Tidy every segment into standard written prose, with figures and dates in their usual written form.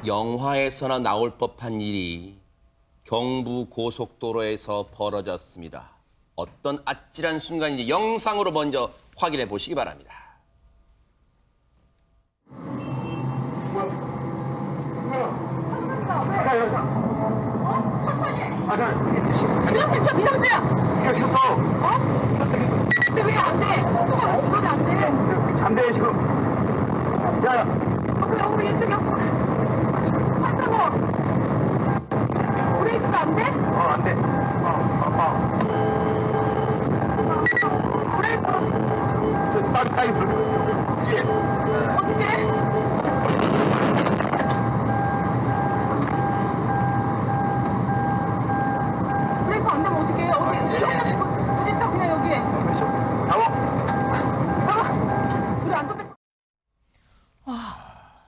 영화에서나 나올 법한 일이 경부 고속도로에서 벌어졌습니다. 어떤 아찔한 순간인지 영상으로 먼저 확인해 보시기 바랍니다. 미성대야, 미성대야. 이거 켰어. 어? 켰어. 근데 왜 안 돼? 그러면 안 돼. 안 돼, 지금. 야, 우리 이쪽에 한다고. 브레이크가 안 돼? 안 돼. 브레이크 사이 불 켰어. 뒤에. 어떻게? 브레이크 안 되면 어떻게 해? 어디? 부딪혀 그냥 여기에. 우리 안전벨트.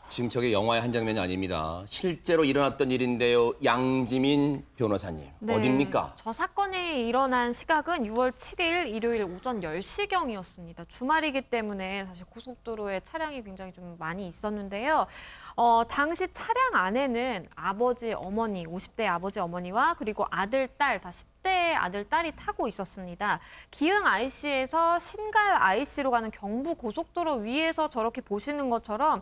지금 저게 영화의 한 장면이 아닙니다. 실제로 일어났던 일인데요. 양지민 변호사님, 네, 어딥니까? 저 사건이 일어난 시각은 6월 7일 일요일 오전 10시경이었습니다. 주말이기 때문에 사실 고속도로에 차량이 굉장히 좀 많이 있었는데요. 당시 차량 안에는 아버지, 어머니, 50대 아버지, 어머니와 그리고 아들, 딸, 다 10대 아들, 딸이 타고 있었습니다. 기흥 IC에서 신갈 IC로 가는 경부 고속도로 위에서 저렇게 보시는 것처럼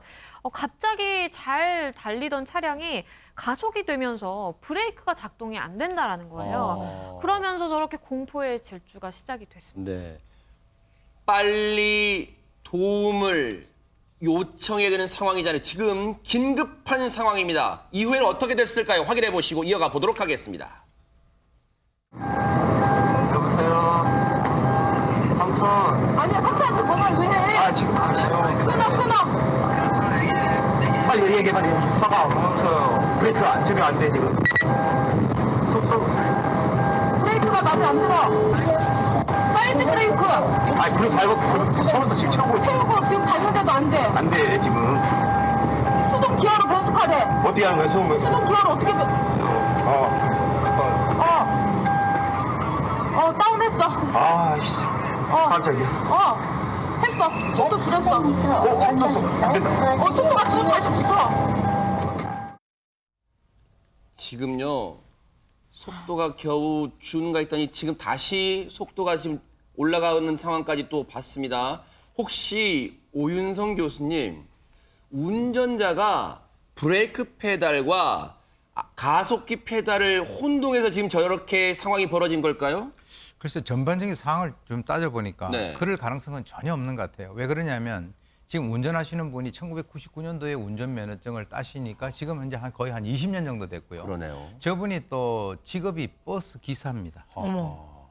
갑자기 잘 달리던 차량이 가속이 되면서 브레이크가 작동이 안 된다라는 거예요. 그러면서 저렇게 공포의 질주가 시작이 됐습니다. 네. 빨리 도움을 요청해야 되는 상황이잖아요. 지금 긴급한 상황입니다. 이후에는 어떻게 됐을까요? 확인해 보시고 이어가 보도록 하겠습니다. 여보세요. 삼촌. 아니야, 삼촌한테 전화를 왜 해? 지금 끊어. 빨리 얘기해, 빨리. 차가 안 멈춰요. 브레이크 안 치면 안 돼, 지금. 속도. 브레이크가 마음에 안 들어. 사이드 브레이크. 그럼 밟고, 서울서 지금 채우고 있어. 태우고 지금 밟는데도 안 돼. 안 돼, 지금. 수동 기어로 변속하래. 어떻게 하는 거야, 수동을? 수동 기어로 어떻게 다운했어. 아이씨. 깜짝이야. 했어. 속도 줄였어. 안 된다. 속도가 지금 다시 붙어. 지금요. 속도가 겨우 주는가 했더니 지금 다시 속도가 지금 올라가는 상황까지 또 봤습니다. 혹시 오윤성 교수님, 운전자가 브레이크 페달과 가속기 페달을 혼동해서 지금 저렇게 상황이 벌어진 걸까요? 글쎄 전반적인 상황을 좀 따져보니까 네. 그럴 가능성은 전혀 없는 것 같아요. 왜 그러냐면 지금 운전하시는 분이 1999년도에 운전면허증을 따시니까 지금 현재 거의 한 20년 정도 됐고요. 그러네요. 저분이 또 직업이 버스 기사입니다.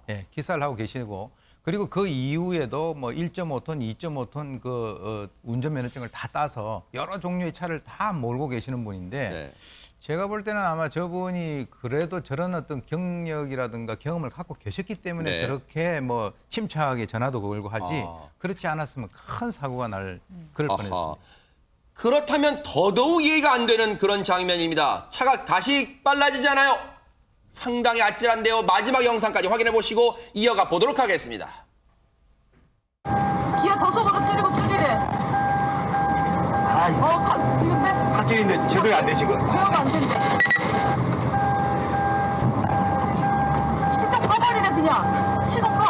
예, 기사를 하고 계시고 그리고 그 이후에도 뭐 1.5톤, 2.5톤 그 운전면허증을 다 따서 여러 종류의 차를 다 몰고 계시는 분인데 네. 제가 볼 때는 아마 저분이 그래도 저런 어떤 경력이라든가 경험을 갖고 계셨기 때문에 네. 저렇게 뭐 침착하게 전화도 걸고 하지 아. 그렇지 않았으면 큰 사고가 날 그럴 뻔했습니다. 그렇다면 더더욱 이해가 안 되는 그런 장면입니다. 차가 다시 빨라지잖아요. 상당히 아찔한데요. 마지막 영상까지 확인해 보시고 이어가 보도록 하겠습니다. 기어 저속으로 줄이래. 지금 빼. 갓길인데 제대로 안 돼, 지금. 기어가 안 된대. 진짜 꺼버리래 그냥. 시동 꺼.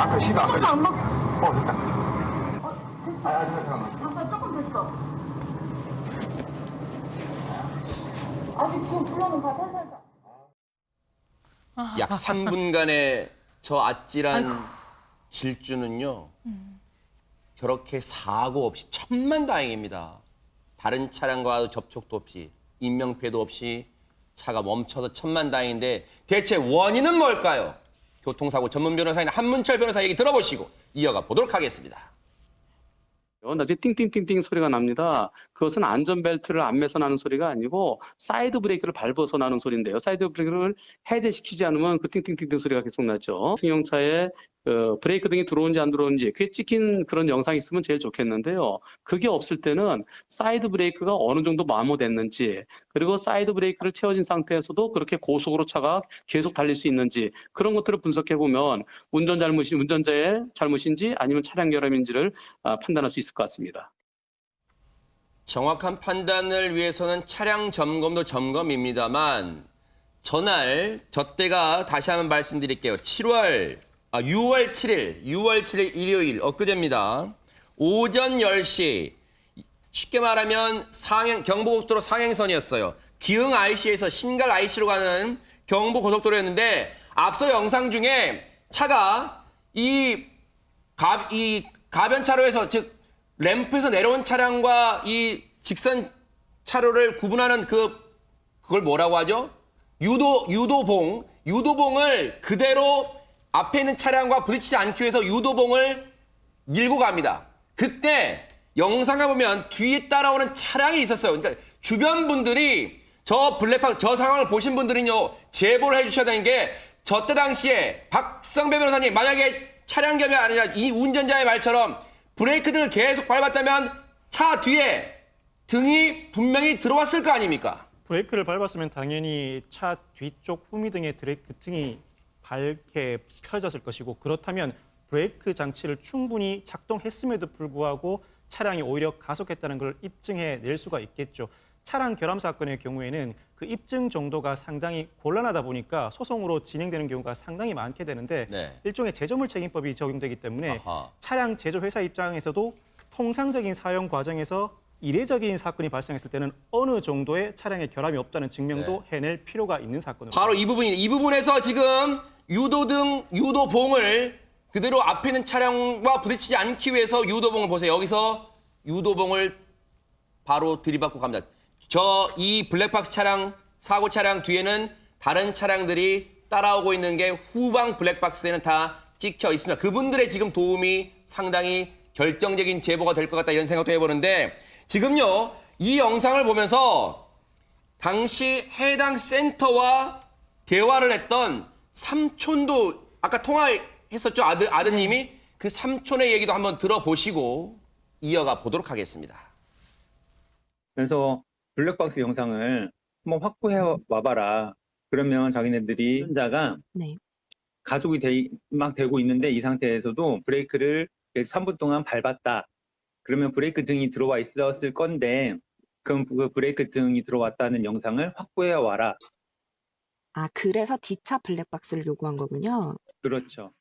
아까 시도 안 시동도 안 먹. 됐다. 됐어. 잠깐 조금 됐어. 아직 지금 불러는 가 살살다. 약 3분간의 저 아찔한 질주는요. 저렇게 사고 없이 천만다행입니다. 다른 차량과 접촉도 없이 인명피해도 없이 차가 멈춰서 천만다행인데 대체 원인은 뭘까요? 교통사고 전문 변호사인 한문철 변호사 얘기 들어보시고 이어가 보도록 하겠습니다. 나중에 띵띵띵띵 소리가 납니다. 그것은 안전벨트를 안 매서 나는 소리가 아니고 사이드 브레이크를 밟아서 나는 소리인데요. 사이드 브레이크를 해제시키지 않으면 그 띵띵띵띵 소리가 계속 나죠. 승용차에 브레이크 등이 들어오는지 안 들어오는지 그게 찍힌 그런 영상이 있으면 제일 좋겠는데요. 그게 없을 때는 사이드 브레이크가 어느 정도 마모됐는지 그리고 사이드 브레이크를 채워진 상태에서도 그렇게 고속으로 차가 계속 달릴 수 있는지 그런 것들을 분석해보면 운전자의 잘못인지 아니면 차량 결함인지를 판단할 수 있을 것 같습니다. 정확한 판단을 위해서는 차량 점검도 점검입니다만 저 때가 다시 한번 말씀드릴게요. 6월 7일 일요일 엊그제입니다. 오전 10시 쉽게 말하면 경부고속도로 상행선이었어요. 기흥 IC에서 신갈 IC로 가는 경부고속도로였는데 앞서 영상 중에 차가 이 가변차로에서 즉 램프에서 내려온 차량과 이 직선 차로를 구분하는 그걸 뭐라고 하죠? 유도봉을 그대로 앞에 있는 차량과 부딪히지 않기 위해서 유도봉을 밀고 갑니다. 그때 영상에 보면 뒤에 따라오는 차량이 있었어요. 그러니까 주변 분들이 저 상황을 보신 분들은요 제보를 해주셔야 되는 게 저 때 당시에 박성배 변호사님 만약에 차량 겸이 아니라 이 운전자의 말처럼 브레이크 등을 계속 밟았다면 차 뒤에 등이 분명히 들어왔을 거 아닙니까? 브레이크를 밟았으면 당연히 차 뒤쪽 후미등의 브레이크 등이 밝게 펴졌을 것이고 그렇다면 브레이크 장치를 충분히 작동했음에도 불구하고 차량이 오히려 가속했다는 걸 입증해 낼 수가 있겠죠. 차량 결함 사건의 경우에는 그 입증 정도가 상당히 곤란하다 보니까 소송으로 진행되는 경우가 상당히 많게 되는데 네. 일종의 제조물 책임법이 적용되기 때문에 아하. 차량 제조 회사 입장에서도 통상적인 사용 과정에서 이례적인 사건이 발생했을 때는 어느 정도의 차량의 결함이 없다는 증명도 해낼 필요가 있는 사건입니다. 바로 이 부분에서 지금 유도봉을 그대로 앞에 있는 차량과 부딪히지 않기 위해서 유도봉을 보세요. 여기서 유도봉을 바로 들이받고 갑니다. 이 블랙박스 차량, 사고 차량 뒤에는 다른 차량들이 따라오고 있는 게 후방 블랙박스에는 다 찍혀 있습니다. 그분들의 지금 도움이 상당히 결정적인 제보가 될 것 같다 이런 생각도 해보는데 지금요 이 영상을 보면서 당시 해당 센터와 대화를 했던 삼촌도 아까 통화했었죠 아드님이 그 삼촌의 얘기도 한번 들어보시고 이어가 보도록 하겠습니다. 그래서 블랙박스 영상을 한번 확보해 와봐라. 그러면 자기네들이 혼자가 네. 가속이 막 되고 있는데 이 상태에서도 브레이크를 3분 동안 밟았다. 그러면 브레이크 등이 들어와 있었을 건데 그럼 그 브레이크 등이 들어왔다는 영상을 확보해 와라. 아, 그래서 뒷차 블랙박스를 요구한 거군요. 그렇죠.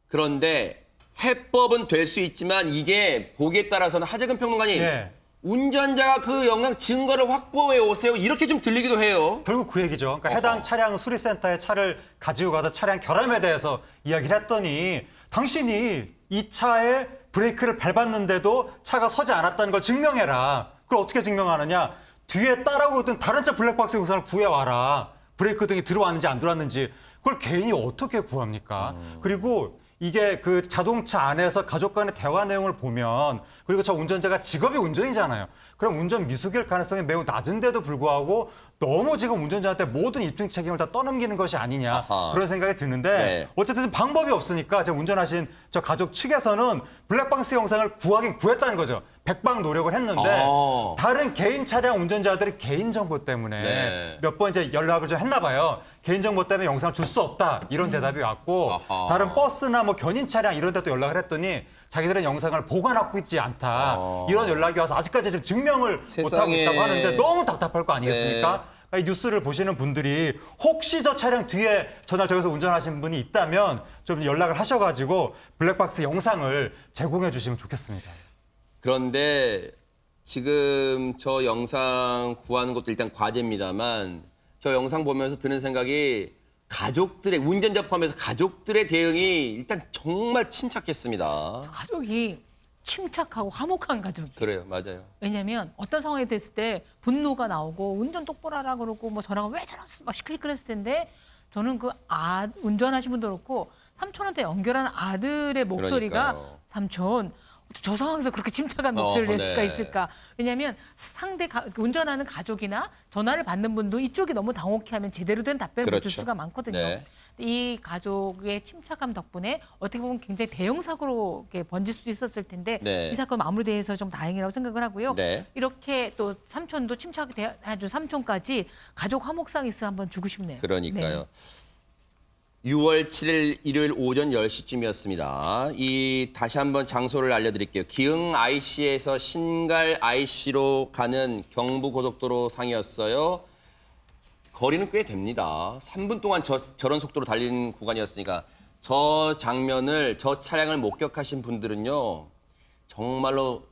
그런데 해법은 될 수 있지만 이게 보기에 따라서는 하재근 평론가님 네. 운전자가 그 영상 증거를 확보해 오세요. 이렇게 좀 들리기도 해요. 결국 그 얘기죠. 그러니까 해당 차량 수리센터에 차를 가지고 가서 차량 결함에 대해서 이야기를 했더니 당신이 이 차에 브레이크를 밟았는데도 차가 서지 않았다는 걸 증명해라. 그걸 어떻게 증명하느냐. 뒤에 따라오고 있던 다른 차 블랙박스 영상을 구해와라. 브레이크 등이 들어왔는지 안 들어왔는지. 그걸 개인이 어떻게 구합니까? 그리고 이게 그 자동차 안에서 가족 간의 대화 내용을 보면 그리고 저 운전자가 직업이 운전이잖아요. 그럼 운전 미숙일 가능성이 매우 낮은데도 불구하고 너무 지금 운전자한테 모든 입증 책임을 다 떠넘기는 것이 아니냐 아하. 그런 생각이 드는데 네. 어쨌든 방법이 없으니까 제가 운전하신 저 가족 측에서는 블랙박스 영상을 구하긴 구했다는 거죠. 백방 노력을 했는데 다른 개인 차량 운전자들의 개인정보 때문에 네. 몇 번 이제 연락을 좀 했나 봐요. 개인정보 때문에 영상을 줄 수 없다 이런 대답이 왔고 아하. 다른 버스나 뭐 견인 차량 이런 데도 연락을 했더니 자기들은 영상을 보관하고 있지 않다. 이런 연락이 와서 아직까지 지금 증명을 못하고 세상에. 있다고 하는데 너무 답답할 거 아니겠습니까? 이 뉴스를 보시는 분들이 혹시 저 차량 뒤에 전날 저기서 운전하신 분이 있다면 좀 연락을 하셔가지고 블랙박스 영상을 제공해 주시면 좋겠습니다. 그런데 지금 저 영상 구하는 것도 일단 과제입니다만 저 영상 보면서 드는 생각이 가족들의 운전자 포함해서 가족들의 대응이 일단 정말 침착했습니다. 가족이 침착하고 화목한 가족이. 그래요, 맞아요. 왜냐면 어떤 상황이 됐을 때 분노가 나오고 운전 똑바로 하라 그러고 뭐 저랑 왜 저랬어 막 시끌시끌했을 텐데 저는 그 운전하신 분도 그렇고 삼촌한테 연결하는 아들의 목소리가 그러니까요. 삼촌 저 상황에서 그렇게 침착한 목소리를 낼 네. 수가 있을까? 왜냐하면 운전하는 가족이나 전화를 받는 분도 이쪽이 너무 당혹해하면 제대로 된 답변을 못 줄 그렇죠. 수가 많거든요. 네. 이 가족의 침착함 덕분에 어떻게 보면 굉장히 대형 사고로 이렇게 번질 수 있었을 텐데 네. 이 사건 마무리돼서 좀 다행이라고 생각을 하고요. 네. 이렇게 또 삼촌도 침착해 아주 삼촌까지 가족 화목상 있어 한번 주고 싶네요. 그러니까요. 네. 6월 7일 일요일 오전 10시쯤이었습니다. 다시 한번 장소를 알려드릴게요. 기흥 IC에서 신갈 IC로 가는 경부고속도로 상이었어요. 거리는 꽤 됩니다. 3분 동안 저런 속도로 달리는 구간이었으니까 저 차량을 목격하신 분들은요. 정말로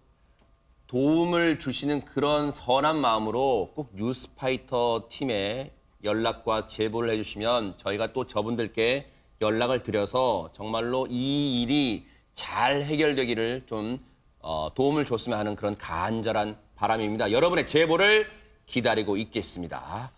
도움을 주시는 그런 선한 마음으로 꼭 뉴스파이터 팀에 연락과 제보를 해주시면 저희가 또 저분들께 연락을 드려서 정말로 이 일이 잘 해결되기를 좀 도움을 줬으면 하는 그런 간절한 바람입니다. 여러분의 제보를 기다리고 있겠습니다.